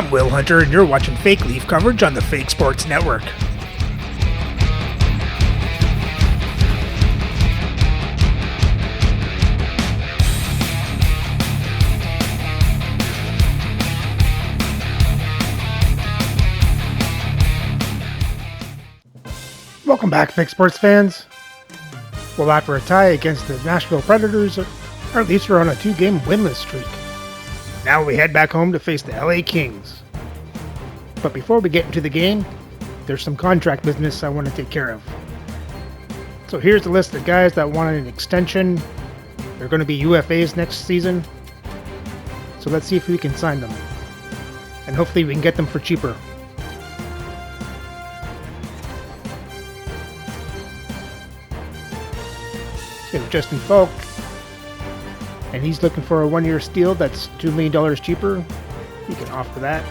I'm Will Hunter, and you're watching Fake Leaf coverage on the Fake Sports Network. Welcome back, Fake Sports fans. Well, after a tie against the Nashville Predators, our Leafs are on a 2-game winless streak. Now we head back home to face the LA Kings. But before we get into the game, there's some contract business I want to take care of. So here's the list of guys that want an extension. They're going to be UFAs next season. So let's see if we can sign them. And hopefully we can get them for cheaper. We have Justin Falk. And he's looking for a 1-year deal that's $2 million cheaper. You can offer that.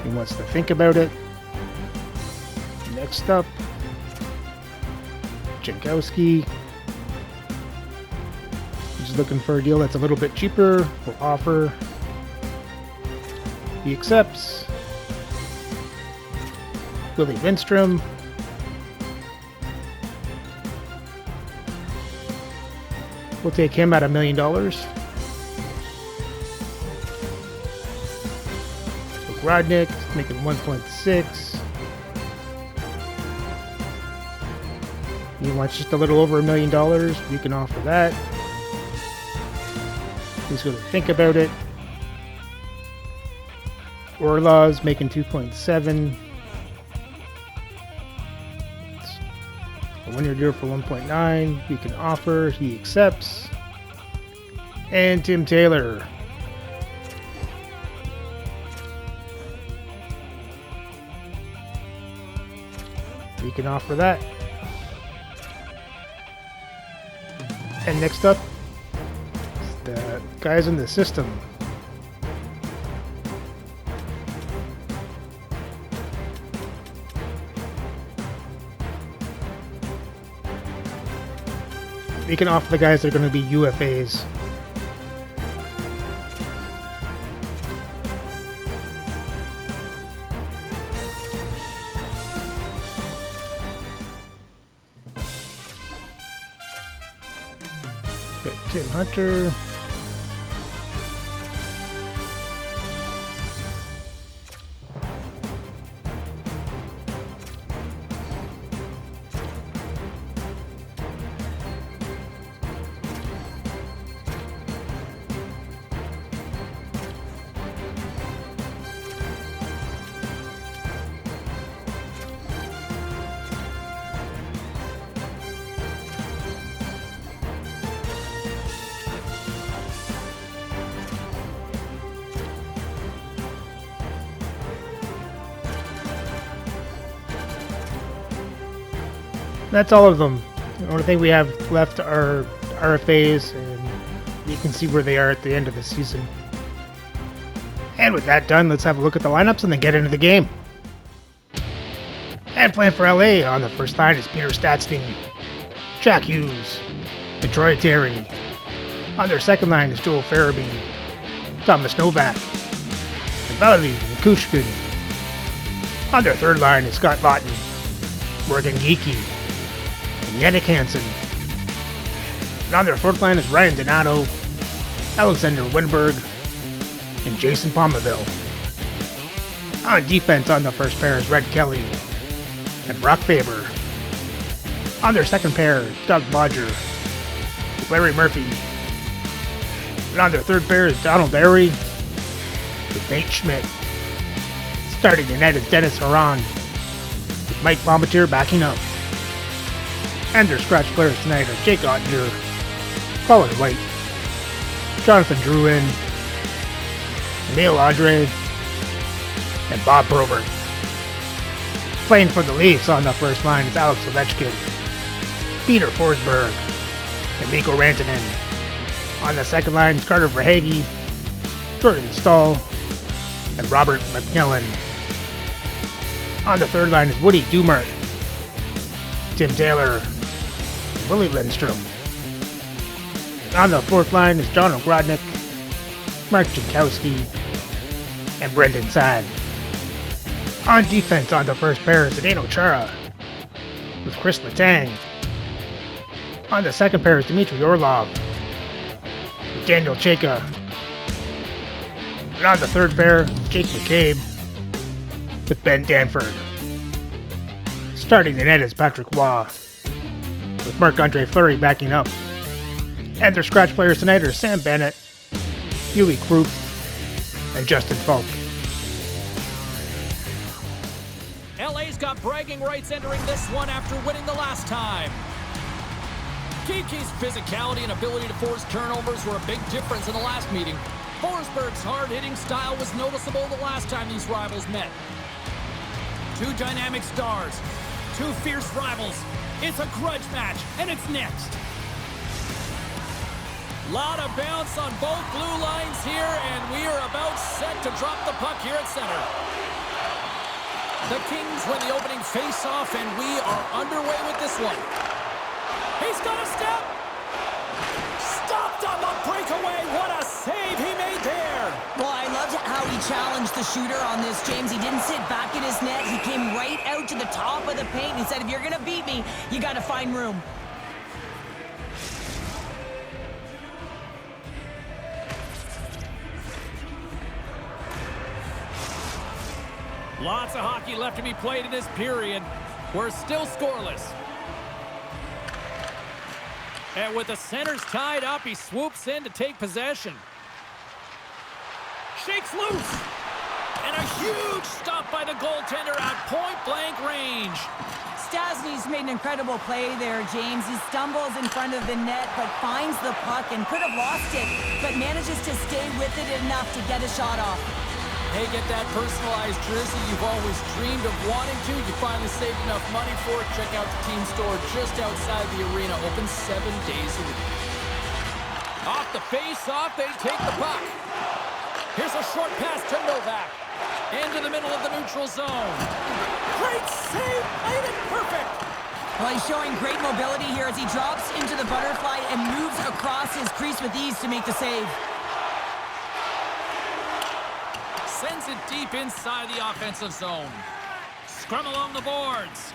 He wants to think about it. Next up, Jankowski. He's looking for a deal that's a little bit cheaper. We'll offer. He accepts. Willie Lindstrom. We'll take him at $1 million. Rodnick making 1.6. He wants just a little over $1 million. We can offer that. He's going to think about it. Orlov's making 2.7. A 1-year deal for 1.9. We can offer. He accepts. And Tim Taylor. We can offer that. And next up, the guys in the system. We can offer the guys that are going to be UFAs. Tim Hunter. That's all of them. The only thing we have left are RFAs, and you can see where they are at the end of the season. And with that done, let's have a look at the lineups and then get into the game. And playing for LA on the first line is Peter Stastny, Jack Hughes, Detroit Terry. On their second line is Joel Farabee, Thomas Novak, and Valery Kushkin. On their third line is Scott Laughton, Morgan Geekie, and Yannick Hansen. And on their fourth line is Ryan Donato, Alexander Winberg, and Jason Palmaville. On defense on the first pair is Red Kelly and Brock Faber. On their second pair, Doug Bodger, Larry Murphy. And on their third pair is Donald Barry with Nate Schmidt. Starting the net is Dennis Horan, with Mike Bombardier backing up. And their scratch players tonight are Jake Ottinger, Colin White, Jonathan Drouin, Emile Andre, and Bob Probert. Playing for the Leafs on the first line is Alex Ovechkin, Peter Forsberg, and Mikko Rantanen. On the second line is Carter Verhaeghe, Jordan Stahl, and Robert McMillan. On the third line is Woody Dumart, Tim Taylor, and Willie Lindstrom. On the fourth line is John Ogrodnik, Mark Jankowski, and Brendan Sad. On defense on the first pair is Zdeno Chara with Chris Letang. On the second pair is Dmitry Orlov with Daniel Chayka. And on the third pair, Jake McCabe with Ben Danford. Starting the net is Patrick Waugh with Marc-Andre Fleury backing up. And their scratch players tonight are Sam Bennett, Huey Krupp, and Justin Falk. LA's got bragging rights entering this one after winning the last time. Kiki's physicality and ability to force turnovers were a big difference in the last meeting. Forsberg's hard-hitting style was noticeable the last time these rivals met. Two dynamic stars, two fierce rivals. It's a grudge match, and it's next. Lot of bounce on both blue lines here, and we are about set to drop the puck here at center. The Kings win the opening face-off, and we are underway with this one. He's got a step. Stopped on the breakaway. What a save he made there. Well, I loved how he challenged the shooter on this, James. He didn't sit back in his net. He came right out to the top of the paint. He said, if you're going to beat me, you got to find room. Lots of hockey left to be played in this period. We're still scoreless. And with the centers tied up, he swoops in to take possession. Shakes loose. And a huge stop by the goaltender at point-blank range. Stastny's made an incredible play there, James. He stumbles in front of the net, but finds the puck and could have lost it, but manages to stay with it enough to get a shot off. Hey, get that personalized jersey you've always dreamed of wanting to. You finally saved enough money for it. Check out the team store just outside the arena. Open 7 days a week. Off the face-off, they take the puck. Here's a short pass to Novak. Into the middle of the neutral zone. Great save. Made it perfect. Well, he's showing great mobility here as he drops into the butterfly and moves across his crease with ease to make the save. Sends it deep inside the offensive zone. Scrum along the boards.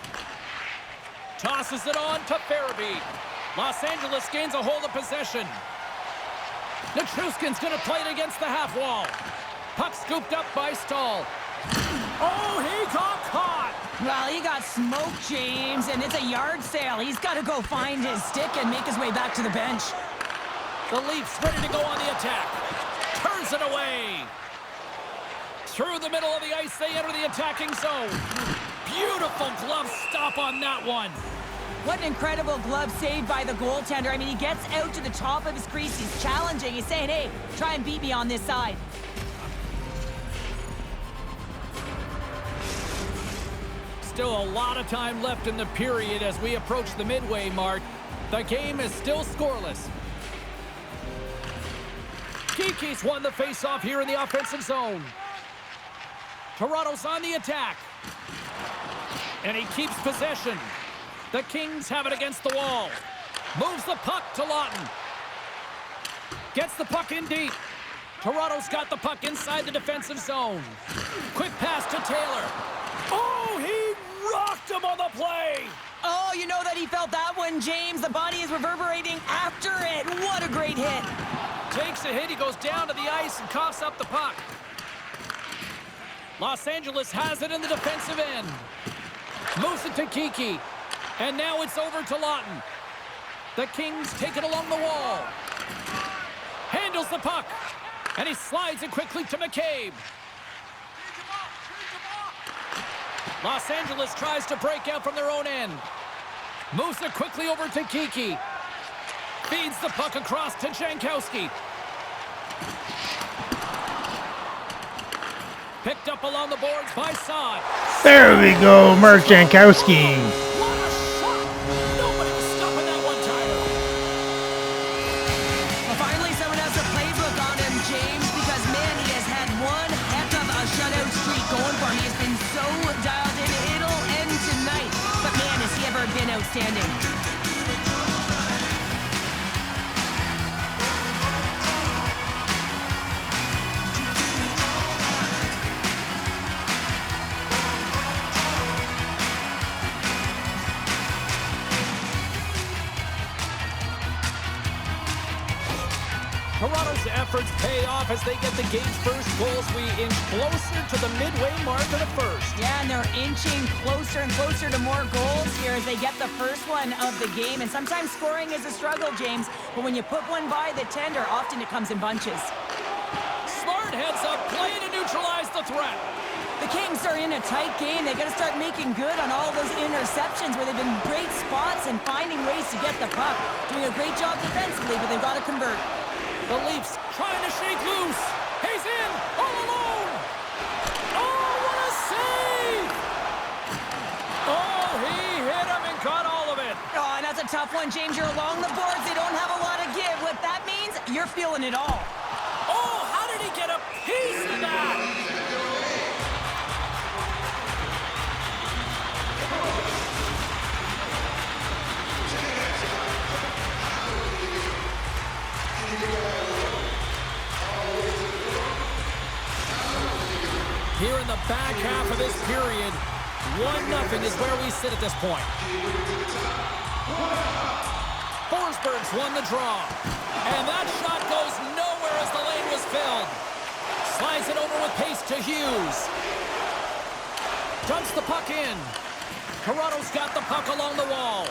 Tosses it on to Farabee. Los Angeles gains a hold of possession. Nichushkin's going to play it against the half wall. Puck scooped up by Stahl. Oh, he got caught. Well, he got smoked, James, and it's a yard sale. He's got to go find his stick and make his way back to the bench. The Leafs ready to go on the attack. Turns it away. Through the middle of the ice, they enter the attacking zone. Beautiful glove stop on that one. What an incredible glove save by the goaltender. I mean, he gets out to the top of his crease. He's challenging. He's saying, hey, try and beat me on this side. Still a lot of time left in the period as we approach the midway mark. The game is still scoreless. Kiki's won the faceoff here in the offensive zone. Toronto's on the attack. And he keeps possession. The Kings have it against the wall. Moves the puck to Lawton. Gets the puck in deep. Toronto's got the puck inside the defensive zone. Quick pass to Taylor. Oh, he rocked him on the play. Oh, you know that he felt that one, James. The body is reverberating after it. What a great hit. Takes a hit. He goes down to the ice and coughs up the puck. Los Angeles has it in the defensive end. Moves it to Kiki. And now it's over to Lawton. The Kings take it along the wall. Handles the puck. And he slides it quickly to McCabe. Los Angeles tries to break out from their own end. Moves it quickly over to Kiki. Feeds the puck across to Jankowski. Picked up along the boards by Saad. There we go, Mark Jankowski. What a shot! Nobody was stopping that one-timer. Well, finally, someone has a playbook on him, James, because, man, he has had one heck of a shutout streak going for him. He has been so dialed in. It'll end tonight. But, man, has he ever been outstanding. Toronto's efforts pay off as they get the game's first goals. We inch closer to the midway mark of the first. Yeah, and they're inching closer and closer to more goals here as they get the first one of the game. And sometimes scoring is a struggle, James, but when you put one by the tender, often it comes in bunches. Smart heads up play to neutralize the threat. The Kings are in a tight game. They got to start making good on all those interceptions where they've been great spots and finding ways to get the puck. Doing a great job defensively, but they've got to convert. The Leafs trying to shake loose. He's in, all alone. Oh, what a save! Oh, he hit him and caught all of it. Oh, and that's a tough one, James. You're along the boards. They don't have a lot of give. What that means, you're feeling it all. Oh, how did he get a piece of that? Here in the back half of this period, 1-0 is where we sit at this point. Forsberg's won the draw. And that shot goes nowhere as the lane was filled. Slides it over with pace to Hughes. Dumps the puck in. Toronto's got the puck along the wall.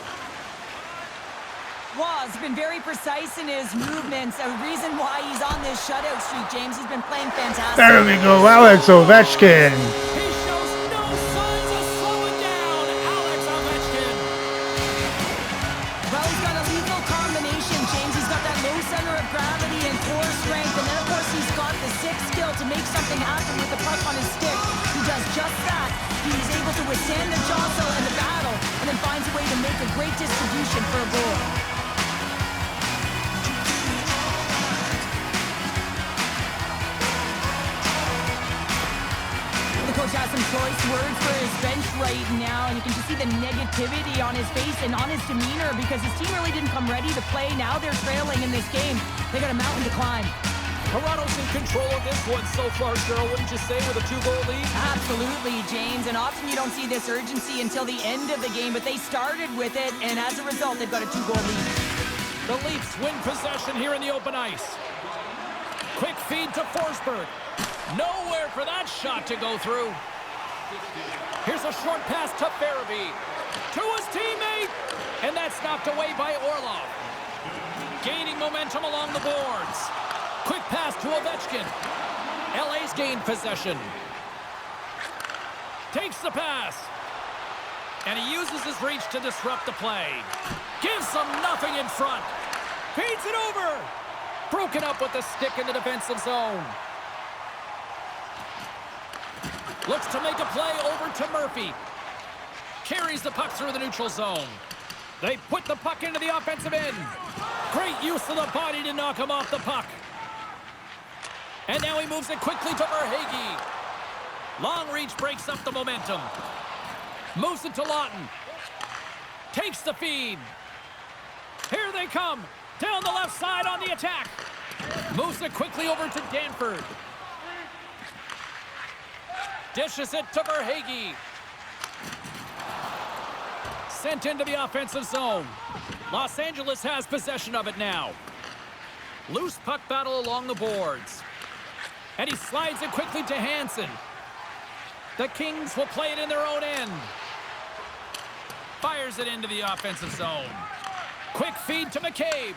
Waugh's been very precise in his movements. A reason why he's on this shutout streak, James. He's been playing fantastic. There we go, Alex Ovechkin. He shows no signs of slowing down. Alex Ovechkin. Well, he's got a lethal combination, James. He's got that low center of gravity and core strength. And then, of course, he's got the sick skill to make something happen with the puck on his stick. He does just that. He's able to withstand the jostle and the battle, and then finds a way to make a great distribution for a goal. Coach has some choice words for his bench right now, and you can just see the negativity on his face and on his demeanor because his team really didn't come ready to play. Now they're trailing in this game. They got a mountain to climb. Toronto's in control of this one so far, Cheryl, wouldn't you say, with a 2-goal lead? Absolutely, James, and often you don't see this urgency until the end of the game, but they started with it, and as a result, they've got a 2-goal lead. The Leafs win possession here in the open ice. Quick feed to Forsberg. Nowhere for that shot to go through. Here's a short pass to Farabee. To his teammate. And that's knocked away by Orlov. Gaining momentum along the boards. Quick pass to Ovechkin. LA's gained possession. Takes the pass. And he uses his reach to disrupt the play. Gives them nothing in front. Feeds it over. Broken up with the stick in the defensive zone. Looks to make a play over to Murphy. Carries the puck through the neutral zone. They put the puck into the offensive end. Great use of the body to knock him off the puck. And now he moves it quickly to Verhaeghe. Long reach breaks up the momentum. Moves it to Lawton. Takes the feed. Here they come. Down the left side on the attack. Moves it quickly over to Danford. Dishes it to Verhaeghe. Sent into the offensive zone. Los Angeles has possession of it now. Loose puck battle along the boards. And he slides it quickly to Hansen. The Kings will play it in their own end. Fires it into the offensive zone. Quick feed to McCabe.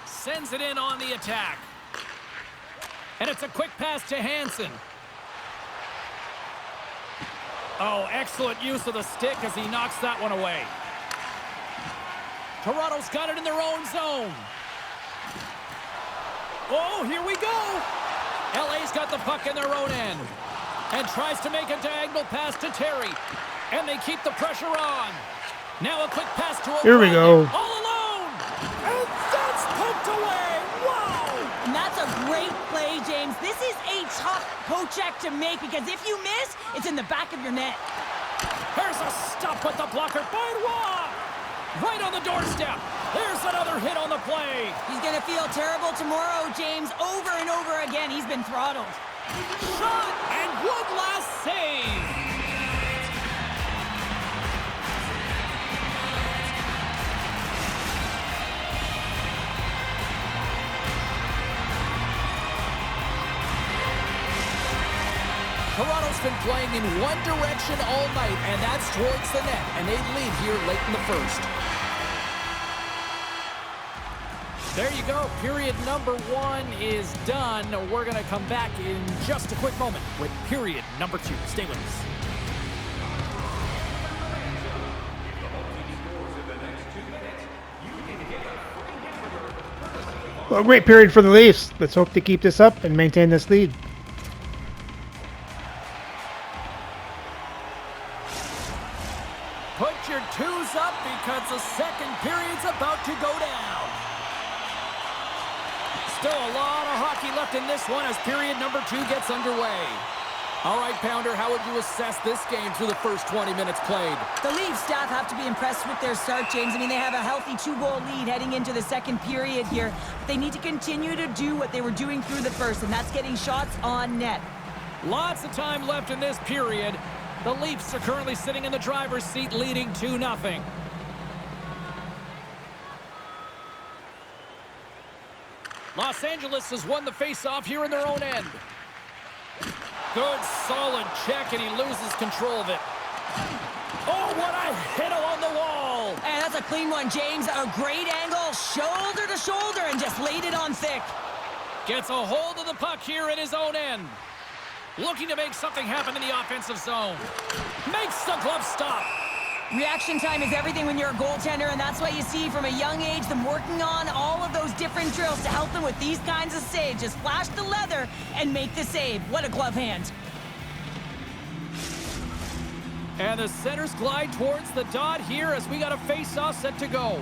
Sends it in on the attack. And it's a quick pass to Hansen. Oh, excellent use of the stick as he knocks that one away. Toronto's got it in their own zone. Oh, here we go. LA's got the puck in their own end. And tries to make a diagonal pass to Terry. And they keep the pressure on. Now a quick pass to Here we go. All alone. And that's poked away. Wow. And that's a great play, James. This is a tough poke check to make because if you miss, it's in the back of your net. Here's a stop with the blocker by Roy. Right on the doorstep. There's another hit on the play. He's going to feel terrible tomorrow, James. Over and over again, he's been throttled. Shot and one last save. been playing in one direction all night, and that's towards the net, and they lead here late in the first. There you go. Period number 1 is done. We're going to come back in just a quick moment with period number 2. Stay with us. Well, great period for the Leafs. Let's hope they keep this up and maintain this lead. Put your twos up because the second period's about to go down. Still a lot of hockey left in this one as period number 2 gets underway. All right, Pounder, how would you assess this game through the first 20 minutes played? The Leafs staff have to be impressed with their start, James. I mean, they have a healthy 2-goal lead heading into the second period here. But they need to continue to do what they were doing through the first, and that's getting shots on net. Lots of time left in this period. The Leafs are currently sitting in the driver's seat, leading 2-0. Los Angeles has won the face-off here in their own end. Good, solid check, and he loses control of it. Oh, what a hit along the wall! And that's a clean one, James. A great angle, shoulder to shoulder, and just laid it on thick. Gets a hold of the puck here in his own end. Looking to make something happen in the offensive zone. Makes the glove stop. Reaction time is everything when you're a goaltender, and that's why you see from a young age them working on all of those different drills to help them with these kinds of saves. Just flash the leather and make the save. What a glove hand. And the centers glide towards the dot here as we got a face-off set to go.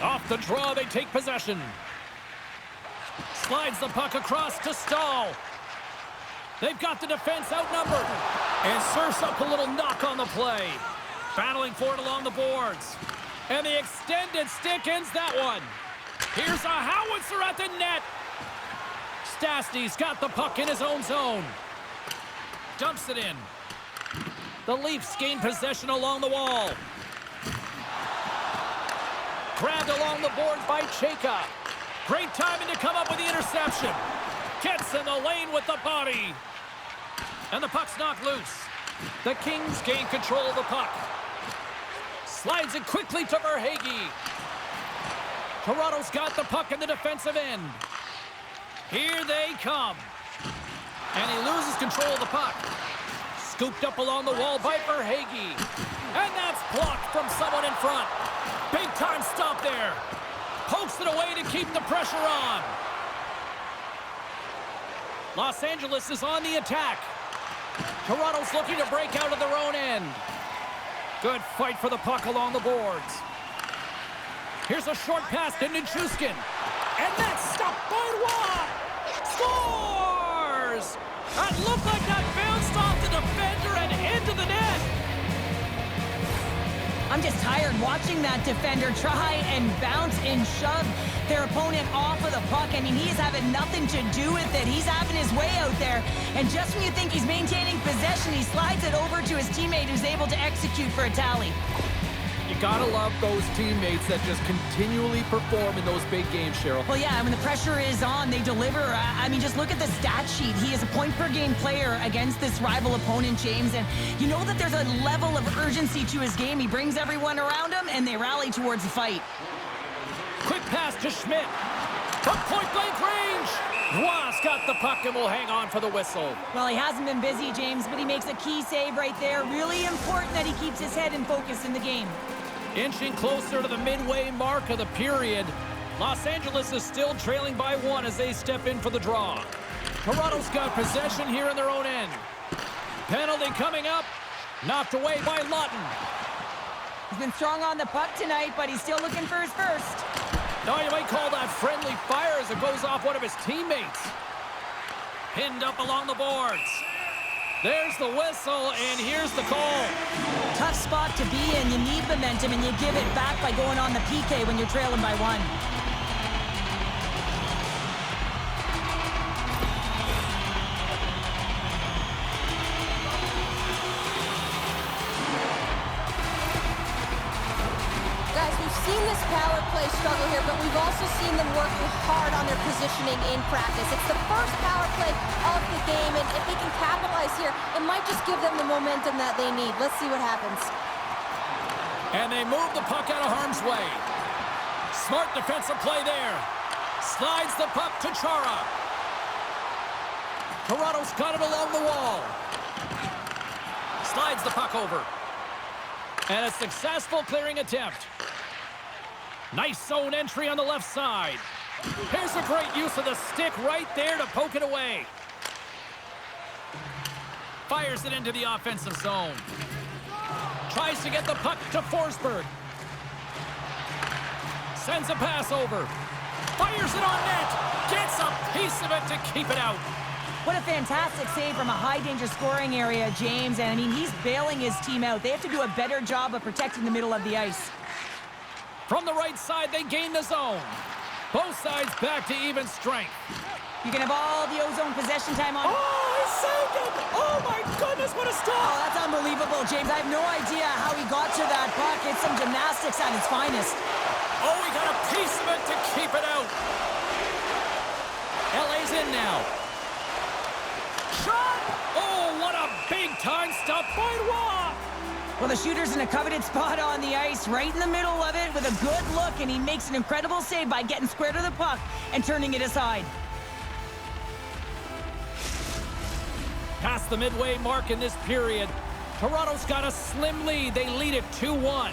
Off the draw, they take possession. Slides the puck across to Stahl. They've got the defense outnumbered. And serves up a little knock on the play. Battling for it along the boards. And the extended stick ends that one. Here's a howitzer at the net. Stastny's got the puck in his own zone. Dumps it in. The Leafs gain possession along the wall. Grabbed along the boards by Chayka. Great timing to come up with the interception. Gets in the lane with the body. And the puck's knocked loose. The Kings gain control of the puck. Slides it quickly to Verhaeghe. Toronto's got the puck in the defensive end. Here they come. And he loses control of the puck. Scooped up along the wall by Verhaeghe. And that's blocked from someone in front. Big time stop there. Pokes it away to keep the pressure on. Los Angeles is on the attack. Toronto's looking to break out of their own end. Good fight for the puck along the boards. Here's a short pass to Nichushkin. And that's stopped by Watt. Scores! That looked like that bounced off the defender and into the net. I'm just tired watching that defender try and bounce and shove their opponent off of the puck. I mean, he is having nothing to do with it. He's having his way out there. And just when you think he's maintaining possession, he slides it over to his teammate who's able to execute for a tally. You gotta love those teammates that just continually perform in those big games, Cheryl. Well, yeah, when the pressure is on, they deliver. I mean, just look at the stat sheet. He is a point-per-game player against this rival opponent, James. And you know that there's a level of urgency to his game. He brings everyone around him, and they rally towards the fight. Quick pass to Schmidt. From point-blank range. Ross got the puck and will hang on for the whistle. Well, he hasn't been busy, James, but he makes a key save right there. Really important that he keeps his head in focus in the game. Inching closer to the midway mark of the period. Los Angeles is still trailing by 1 as they step in for the draw. Toronto's got possession here in their own end. Penalty coming up. Knocked away by Lawton. He's been strong on the puck tonight, but he's still looking for his first. Now you might call that friendly fire as it goes off one of his teammates. Pinned up along the boards. There's the whistle, and here's the call. Tough spot to be in. You need momentum, and you give it back by going on the PK when you're trailing by 1. Guys, we've seen this power play struggle here, but we've also seen them work hard on their positioning in practice. It's the first power play of the game, and if they can capitalize here, it might just give them the momentum that they need. Let's see what happens. And they move the puck out of harm's way. Smart defensive play there. Slides the puck to Chara. Toronto's got it along the wall. Slides the puck over. And a successful clearing attempt. Nice zone entry on the left side. Here's a great use of the stick right there to poke it away. Fires it into the offensive zone. Tries to get the puck to Forsberg. Sends a pass over. Fires it on net. Gets a piece of it to keep it out. What a fantastic save from a high-danger scoring area, James. And, I mean, he's bailing his team out. They have to do a better job of protecting the middle of the ice. From the right side, they gain the zone. Both sides back to even strength. You can have all the ozone possession time on... Oh, he saved it! Oh, my goodness, what a Oh, stop! that's unbelievable, James. I have no idea how he got to that puck. It's some gymnastics at its finest. Oh, he got a piece of it to keep it out. LA's in now. Shot! Oh, what a big-time stop by Roy! Well, the shooter's in a coveted spot on the ice, right in the middle of it with a good look, and he makes an incredible save by getting square to the puck and turning it aside. Past the midway mark in this period, Toronto's got a slim lead. They lead it 2-1.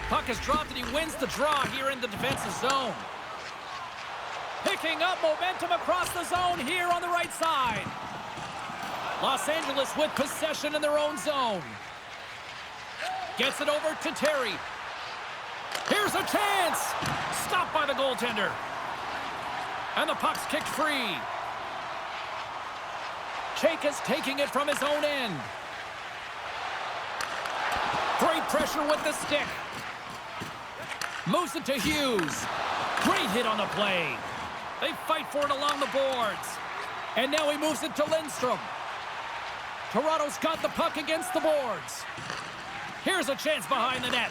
Puck is dropped and he wins the draw here in the defensive zone. Picking up momentum across the zone here on the right side. Los Angeles with possession in their own zone. Gets it over to Terry. Here's a chance. Stopped by the goaltender. And the puck's kicked free. Chayka's taking it from his own end. Great pressure with the stick. Moves it to Hughes. Great hit on the play. They fight for it along the boards. And now he moves it to Lindstrom. Toronto's got the puck against the boards. Here's a chance behind the net.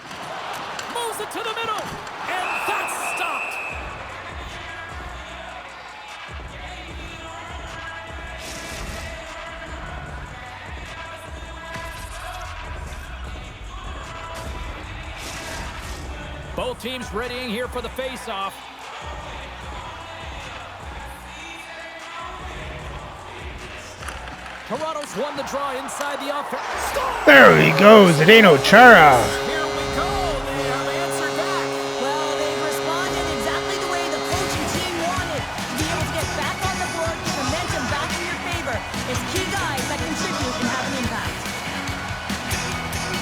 Moves it to the middle. And that's stopped. Both teams readying here for the face-off. Toronto's won the draw inside the offense. There he goes. It ain't no Chara. Here we go. They have answered back. Well, they've responded exactly the way the coaching team wanted. To be able to get back on the board, get momentum back in your favor. It's key guys that contribute and have an impact.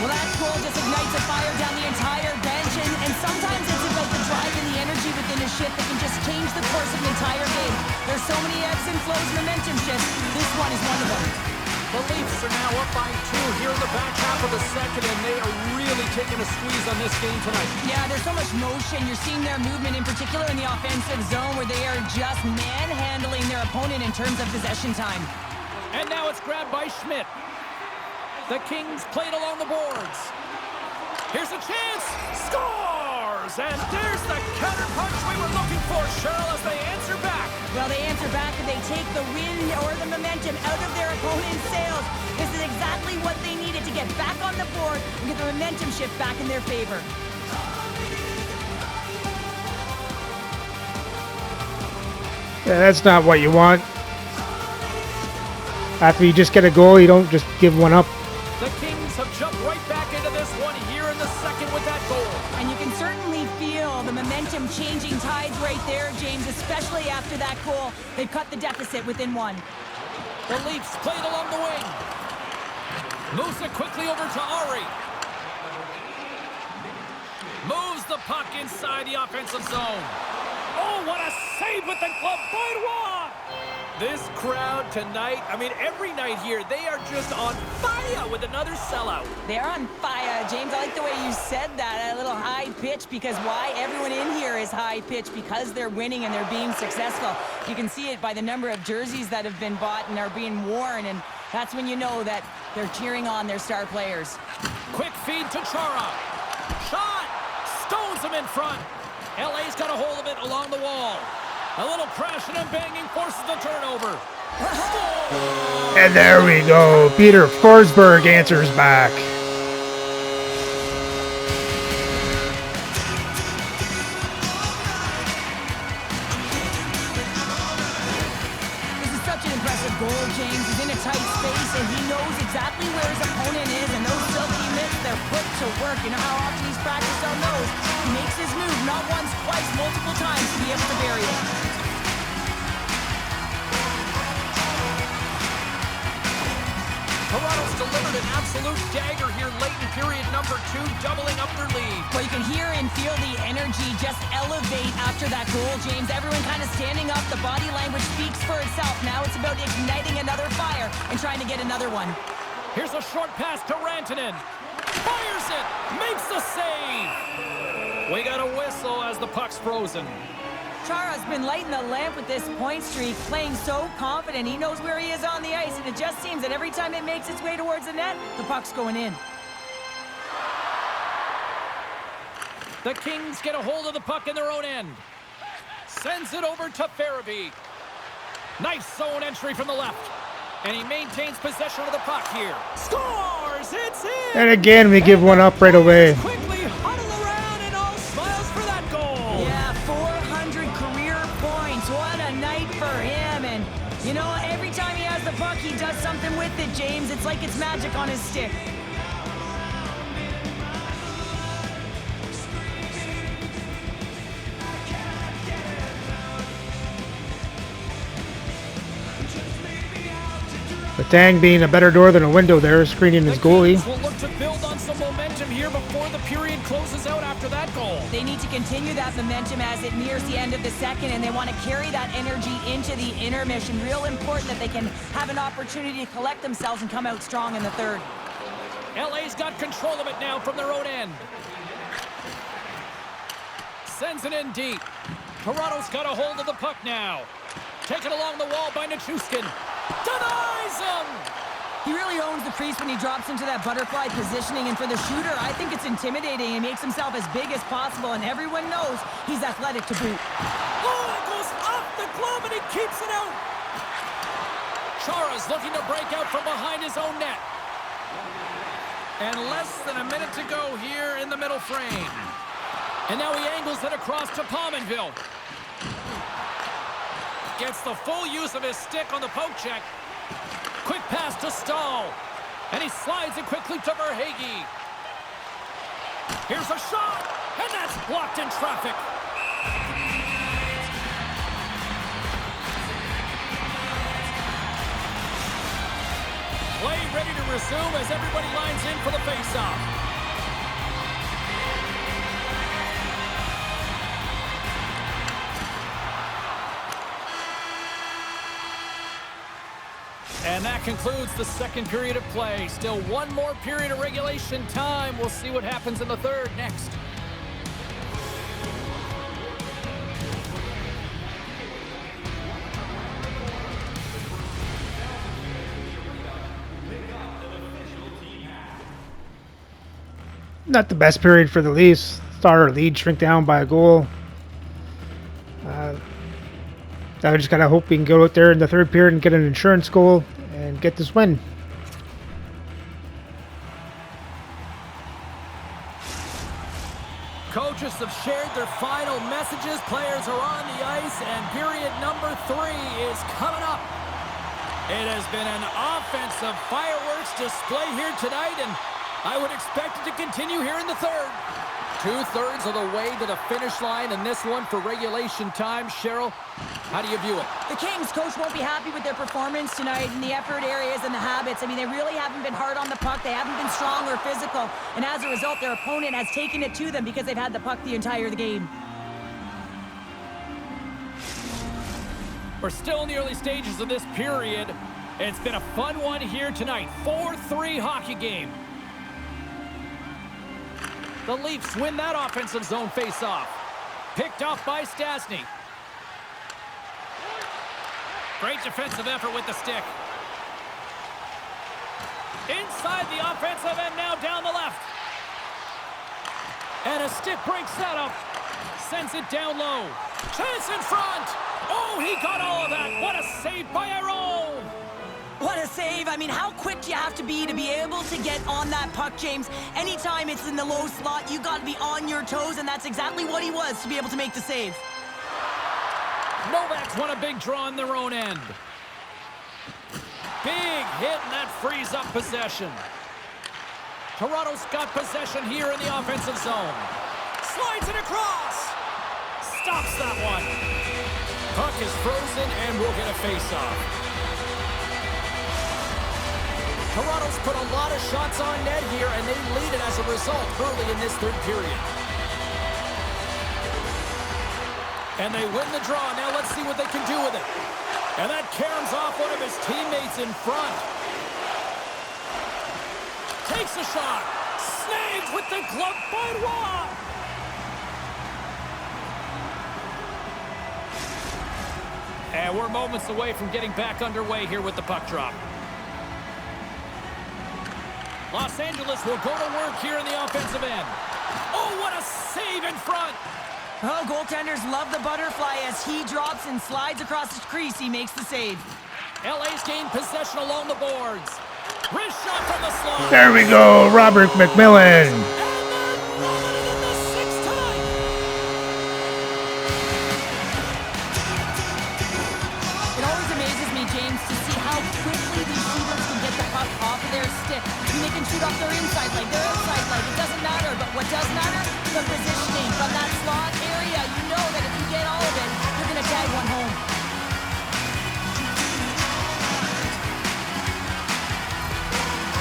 Well, that goal just ignites a fire down the entire bench, and sometimes it's about the drive and the energy within a shift that can just change the course of an entire game. There's so many ebbs and flows, momentum shifts. This one is one of them. The Leafs are now up by 2 here in the back half of the second, and they are really taking a squeeze on this game tonight. Yeah, there's so much motion. You're seeing their movement, in particular in the offensive zone, where they are just manhandling their opponent in terms of possession time. And now it's grabbed by Schmidt. The Kings played along the boards. Here's a chance. Scores! And there's the counterpunch we were looking for, Cheryl, as they answer back. Well, they answer back and they take the wind or the momentum out of their opponent's sails. This is exactly what they needed to get back on the board and get the momentum shift back in their favor. Yeah, that's not what you want. After you just get a goal, you don't just give one up. The Kings have jumped right back into this one here in the second with that goal. And you can certainly feel the momentum changing tides right there, James, especially after that goal. They've cut the deficit within one. The Leafs played along the wing. Moves it quickly over to Ari. Moves the puck inside the offensive zone. Oh, what a save with the glove by Roy! This crowd tonight, I mean, every night here, they are just on fire with another sellout. They're on fire, James. I like the way you said that, a little high pitch, because why? Everyone in here is high pitch because they're winning and they're being successful. You can see it by the number of jerseys that have been bought and are being worn, and that's when you know that they're cheering on their star players. Quick speed to Chara. Shot! Stones him in front. LA's got a hold of it along the wall. A little crashing and banging forces the turnover. Score! And there we go. Peter Forsberg answers back. This is such an impressive goal, James. He's in a tight space, and he knows exactly where his opponent is, and those silky mitts, they're put to work. You know how often he's practiced on those. He makes his move not once, twice, multiple times to be able to bury it. Toronto's delivered an absolute dagger here late in period number 2, doubling up their lead. Well, you can hear and feel the energy just elevate after that goal, James. Everyone kind of standing up. The body language speaks for itself. Now it's about igniting another fire and trying to get another one. Here's a short pass to Rantanen. Fires it! Makes the save! We got a whistle as the puck's frozen. Chara's been lighting the lamp with this point streak, playing so confident. He knows where he is on the ice, and it just seems that every time it makes its way towards the net, the puck's going in. The Kings get a hold of the puck in their own end. Sends it over to Farabee. Nice zone entry from the left. And he maintains possession of the puck here. Scores! It's in! And again, we give one up right away. Quickly huddle around and all smiles for that goal. Yeah, 400 career points. What a night for him. And, you know, every time he has the puck, he does something with it, James. It's like it's magic on his stick. Letang being a better door than a window there, screening his goalie. Will look to build on some momentum here before the period closes out after that goal. They need to continue that momentum as it nears the end of the second, and they want to carry that energy into the intermission. Real important that they can have an opportunity to collect themselves and come out strong in the third. LA's got control of it now from their own end. Sends it in deep. Toronto's got a hold of the puck now. Taken along the wall by Nichushkin. Denies him! He really owns the crease when he drops into that butterfly positioning, and for the shooter, I think it's intimidating. He makes himself as big as possible, and everyone knows he's athletic to boot. Oh, it goes off the glove, and he keeps it out! Chara's looking to break out from behind his own net. And less than a minute to go here in the middle frame. And now he angles it across to Pominville. Gets the full use of his stick on the poke check. Quick pass to Stahl. And he slides it quickly to Verhaeghe. Here's a shot. And that's blocked in traffic. Play ready to resume as everybody lines in for the faceoff. And that concludes the second period of play. Still one more period of regulation time. We'll see what happens in the third next. Not the best period for the Leafs. Saw our lead shrink down by a goal. I just gotta hope we can go out there in the third period and get an insurance goal and get this win. Coaches have shared their final messages. Players are on the ice, and period number 3 is coming up. It has been an offensive fireworks display here tonight, and I would expect it to continue here in the third. 2/3 of the way to the finish line in this one for regulation time. Cheryl, how do you view it? The Kings coach won't be happy with their performance tonight in the effort areas and the habits. I mean, they really haven't been hard on the puck. They haven't been strong or physical. And as a result, their opponent has taken it to them because they've had the puck the entire game. We're still in the early stages of this period. It's been a fun one here tonight. 4-3 hockey game. The Leafs win that offensive zone faceoff. Picked off by Stastny. Great defensive effort with the stick. Inside the offensive end now down the left. And a stick breaks that up. Sends it down low. Chance in front. Oh, he got all of that. What a save by Aron. What a save. I mean, how quick do you have to be able to get on that puck, James? Anytime it's in the low slot, you got to be on your toes, and that's exactly what he was to be able to make the save. Novak's won a big draw on their own end. Big hit, and that frees up possession. Toronto's got possession here in the offensive zone. Slides it across. Stops that one. Puck is frozen, and we'll get a face-off. Toronto's put a lot of shots on net here, and they lead it as a result early in this third period. And they win the draw. Now let's see what they can do with it. And that caroms off one of his teammates in front. Takes a shot. Snags with the glove by Roy. And we're moments away from getting back underway here with the puck drop. Los Angeles will go to work here in the offensive end. Oh, what a save in front. Oh, goaltenders love the butterfly as he drops and slides across his crease. He makes the save. LA's gained possession along the boards. Wrist shot from the slot. There we go, Robert McMillan. And then run it in the sixth time. It always amazes me, James, to see how quickly these shooters can get the puck off of their stick. I mean, they can shoot off their inside leg, their outside leg. It doesn't matter. But what does matter? The positioning from that slot area. You know that if you get all of it, you're going to tag one home.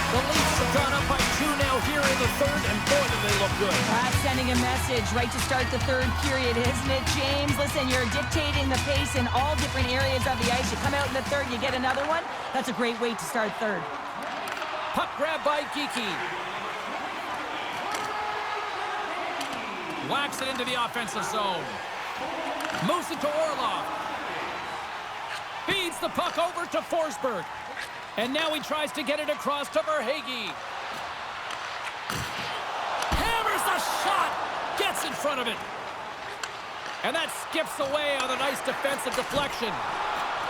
The Leafs have gone up by 2 now here in the third, and boy, do they look good. That's sending a message right to start the third period, isn't it, James? Listen, you're dictating the pace in all different areas of the ice. You come out in the third, you get another one. That's a great way to start third. Puck grab by Geekie. Whacks it into the offensive zone. Moves it to Orlov. Feeds the puck over to Forsberg. And now he tries to get it across to Verhaeghe. Hammers the shot. Gets in front of it. And that skips away on a nice defensive deflection.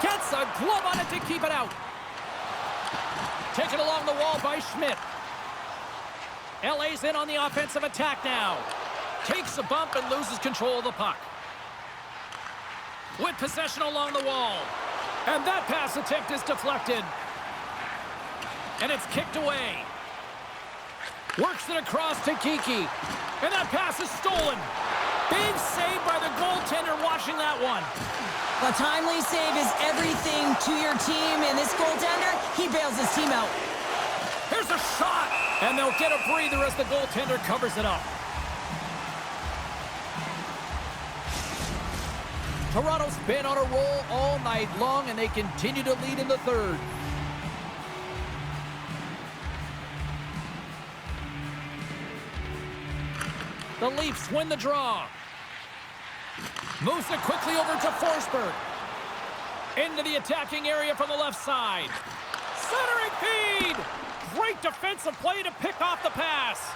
Gets a glove on it to keep it out. Taken along the wall by Schmidt. LA's in on the offensive attack now. Takes a bump and loses control of the puck. With possession along the wall. And that pass attempt is deflected. And it's kicked away. Works it across to Geekie. And that pass is stolen. Big save by the goaltender watching that one. A timely save is everything to your team, and this goaltender, he bails his team out. Here's a shot. And they'll get a breather as the goaltender covers it up. Toronto's been on a roll all night long, and they continue to lead in the third. The Leafs win the draw. Moves it quickly over to Forsberg. Into the attacking area from the left side. Centering feed! Great defensive play to pick off the pass.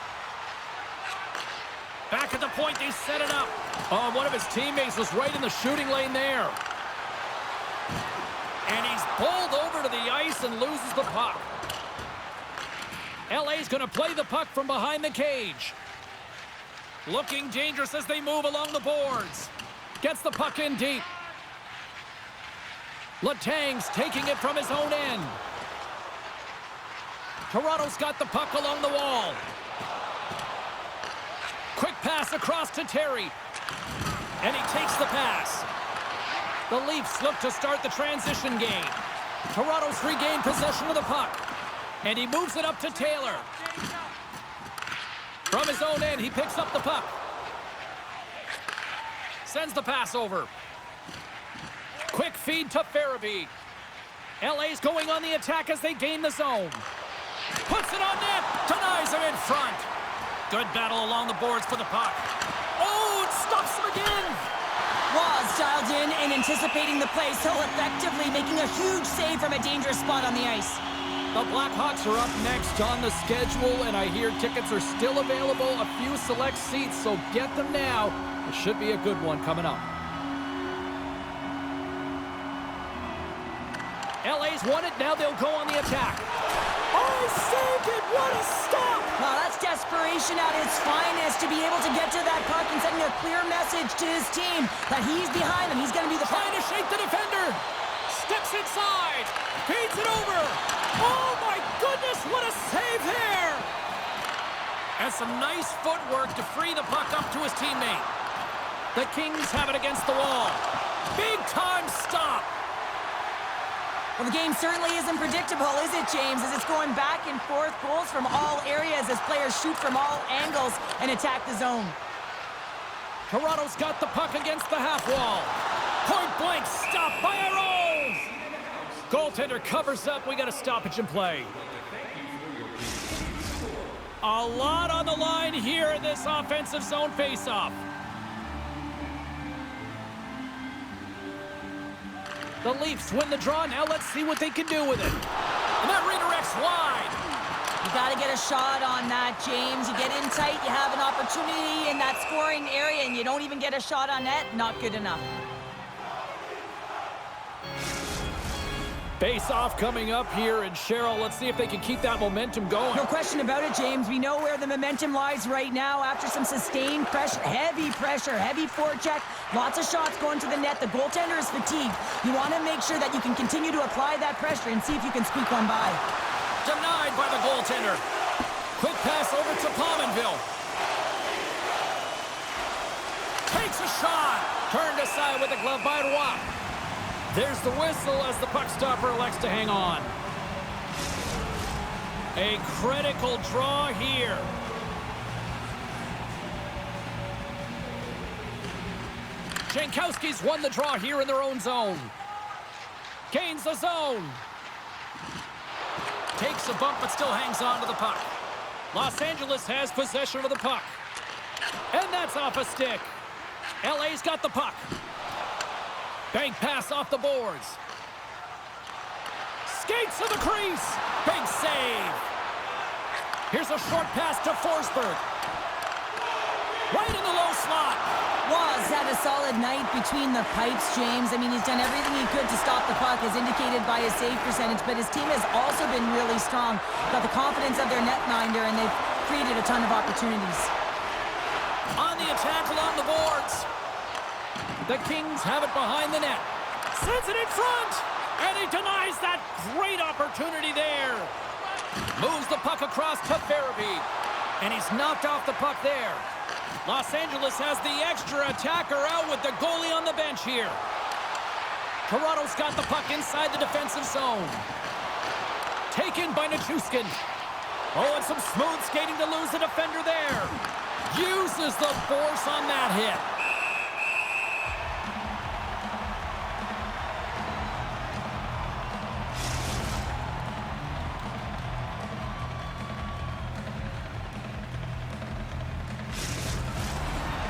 Back at the point, they set it up. Oh, one of his teammates was right in the shooting lane there. And he's bowled over to the ice and loses the puck. LA's going to play the puck from behind the cage. Looking dangerous as they move along the boards. Gets the puck in deep. Letang's taking it from his own end. Toronto's got the puck along the wall. Quick pass across to Terry. And he takes the pass. The Leafs look to start the transition game. Toronto's regained possession of the puck. And he moves it up to Taylor. From his own end, he picks up the puck. Sends the pass over. Quick feed to Farabee. LA's going on the attack as they gain the zone. Puts it on net. Denies him in front. Good battle along the boards for the puck. Oh, it stops him again. Ross dialed in and anticipating the play so effectively, making a huge save from a dangerous spot on the ice. The Blackhawks are up next on the schedule, and I hear tickets are still available, a few select seats, so get them now. It should be a good one coming up. LA's won it, now they'll go on the attack. Oh, he saved it! What a stop! Well, that's desperation at its finest to be able to get to that puck and sending a clear message to his team that he's behind them. He's going to be the trying to shake the defender. Steps inside. Feeds it over. Oh, my goodness, what a save there! And some nice footwork to free the puck up to his teammate. The Kings have it against the wall. Big time stop. Well, the game certainly isn't predictable, is it, James? As it's going back and forth, goals from all areas as players shoot from all angles and attack the zone. Toronto's got the puck against the half wall. Point blank stop by our own. Goaltender covers up. We got a stoppage in play. A lot on the line here in this offensive zone faceoff. The Leafs win the draw. Now let's see what they can do with it. And that redirects wide. You got to get a shot on that, James. You get in tight, you have an opportunity in that scoring area, and you don't even get a shot on net. Not good enough. Face-off coming up here, and Cheryl, let's see if they can keep that momentum going. No question about it, James. We know where the momentum lies right now after some sustained pressure, heavy forecheck, lots of shots going to the net. The goaltender is fatigued. You want to make sure that you can continue to apply that pressure and see if you can squeak one by. Denied by the goaltender. Quick pass over to Pominville. Takes a shot. Turned aside with the glove by Roy. There's the whistle as the puck stopper elects to hang on. A critical draw here. Jankowski's won the draw here in their own zone. Gains the zone. Takes a bump but still hangs on to the puck. Los Angeles has possession of the puck. And that's off a stick. LA's got the puck. Bank pass off the boards. Skates to the crease. Big save. Here's a short pass to Forsberg. Right in the low slot. Was had a solid night between the pipes, James. I mean, he's done everything he could to stop the puck, as indicated by his save percentage, but his team has also been really strong. Got the confidence of their netminder, and they've created a ton of opportunities. On the attack along the boards. The Kings have it behind the net. Sends it in front. And he denies that great opportunity there. Moves the puck across to Farabee. And he's knocked off the puck there. Los Angeles has the extra attacker out with the goalie on the bench here. Toronto's got the puck inside the defensive zone. Taken by Nichushkin. Oh, and some smooth skating to lose the defender there. Uses the force on that hit.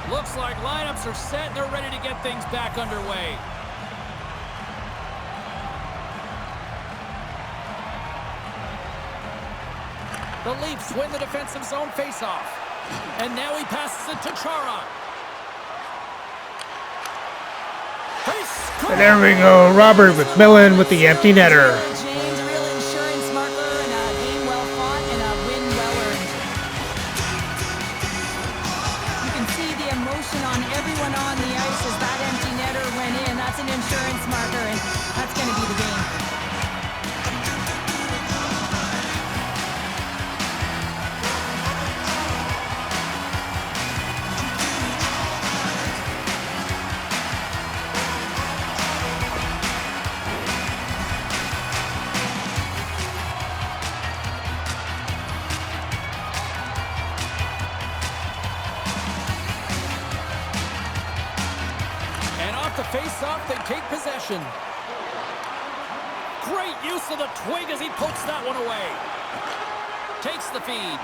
Looks like lineups are set and they're ready to get things back underway. The Leafs win the defensive zone faceoff. And now he passes it to Chara. And there we go, Robert McMillan with the empty netter. James, a real insurance marker and a game well fought and a win well earned. You can see the emotion on everyone on the ice as that empty netter went in. That's an insurance marker, and that's going to be the game. Face-off, they take possession. Great use of the twig as he pokes that one away. Takes the feed.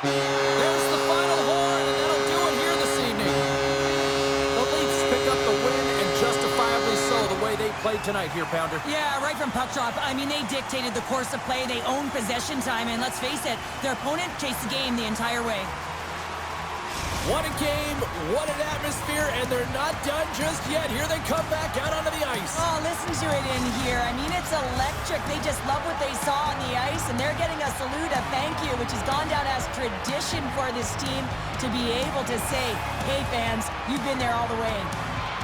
There's the final horn, and that'll do it here this evening. The Leafs pick up the win, and justifiably so, the way they play. big tonight here, Pounder. Yeah, right from puck drop. I mean, they dictated the course of play. They owned possession time, and let's face it, their opponent chased the game the entire way. What a game, what an atmosphere, and they're not done just yet. Here they come back out onto the ice. Oh, listen to it in here. I mean, it's electric. They just love what they saw on the ice, and they're getting a salute, a thank you, which has gone down as tradition for this team to be able to say, hey, fans, you've been there all the way.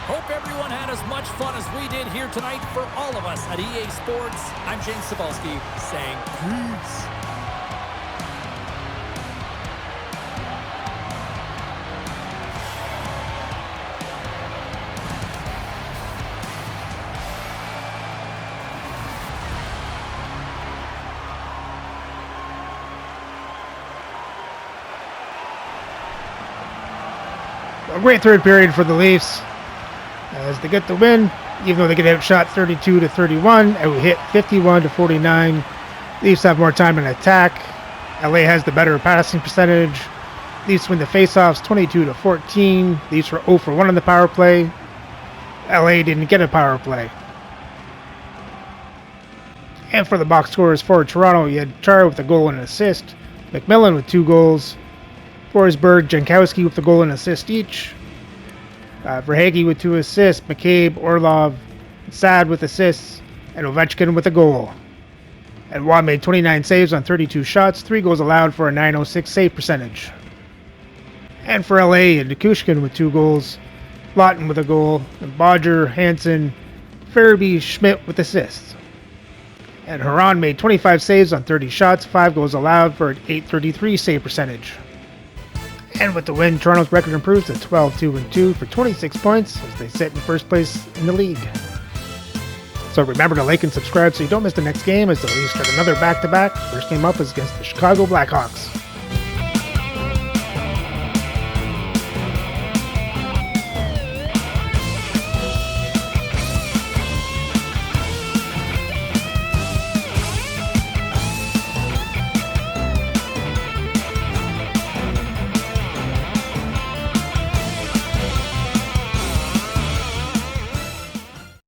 Hope everyone had as much fun as we did here tonight. For all of us at EA Sports, I'm James Cebulski saying peace. A great third period for the Leafs as they get the win, even though they get outshot 32-31, and we hit 51-49. Leafs have more time in attack. LA has the better passing percentage. Leafs win the faceoffs 22-14. Leafs were 0 for 1 on the power play. LA didn't get a power play. And for the box scores for Toronto, you had Chara with a goal and an assist, McMillan with 2 goals, Forsberg, Jankowski with a goal and assist each. Verhaeghe with 2 assists, McCabe, Orlov, Sad with assists, and Ovechkin with a goal. And Watt made 29 saves on 32 shots, 3 goals allowed for a .906 save percentage. And for LA, Nikushkin with 2 goals, Lawton with a goal, and Bodger, Hansen, Farabee, Schmidt with assists. And Huron made 25 saves on 30 shots, 5 goals allowed for an .833 save percentage. And with the win, Toronto's record improves to 12-2-2 for 26 points as they sit in first place in the league. So remember to like and subscribe so you don't miss the next game as the Leafs start another back-to-back. First game up is against the Chicago Blackhawks.